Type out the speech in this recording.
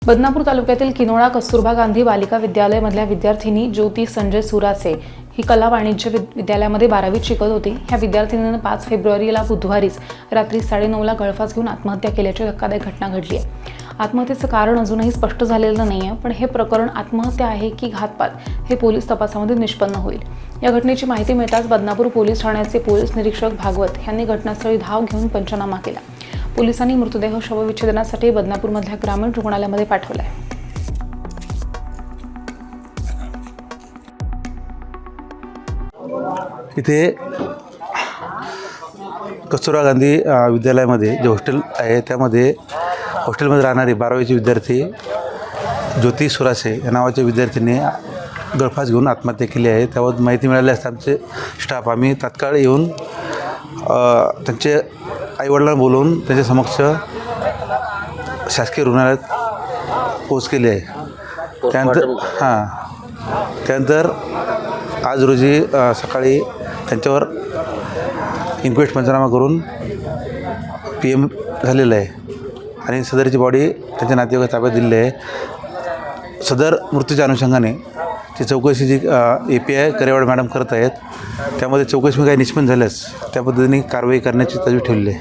बदनापूर तालुक्यातील किनोळा कस्तुरबा गांधी बालिका विद्यालयामधल्या विद्यार्थिनी ज्योती संजय सुरासे ही कला वाणिज्य विद्यालयामध्ये 12वीत शिकत होती। ह्या विद्यार्थिनीने 5 फेब्रुवारीला बुधवारीच रात्री 9:30ला गळफास घेऊन आत्महत्या केल्याची धक्कादायक घटना घडली आहे। आत्महत्येचं कारण अजूनही स्पष्ट झालेलं नाहीये, पण हे प्रकरण आत्महत्या आहे की घातपात हे पोलीस तपासामध्ये निष्पन्न होईल। या घटनेची माहिती मिळताच बदनापूर पोलीस ठाण्याचे पोलीस निरीक्षक भागवत यांनी घटनास्थळी धाव घेऊन पंचनामा केला। पोलिसांनी मृतदेह शवविच्छेदनासाठी बदनापूरमधल्या ग्रामीण रुग्णालयामध्ये पाठवला आहे। इथे कस्तुरबा गांधी विद्यालयामध्ये जे हॉस्टेल आहे त्यामध्ये हॉस्टेलमध्ये राहणारे 12वीचे विद्यार्थी ज्योती सुरासे या नावाच्या विद्यार्थ्यांनी गळफास घेऊन आत्महत्या केली आहे। त्यावर माहिती मिळाली असता आमचे स्टाफ आम्ही तात्काळ येऊन त्यांचे आईवडिलांना बोलवून त्यांच्या समक्ष शासकीय रुग्णालयात पोच केली आहे। त्यानंतर आज रोजी सकाळी त्यांच्यावर इन्क्वेस्ट पंचनामा करून PM झालेलं आहे आणि सदरची बॉडी त्यांच्या नातेवाईक ताब्यात दिलेली आहे। सदर मृत्यूच्या अनुषंगाने ती चौकशी जी API करेवाड मॅडम करत आहेत, त्यामध्ये चौकशी काही निष्पन्न झाल्यास त्या पद्धतीने कारवाई करण्याची तजवीज ठेवलेली आहे।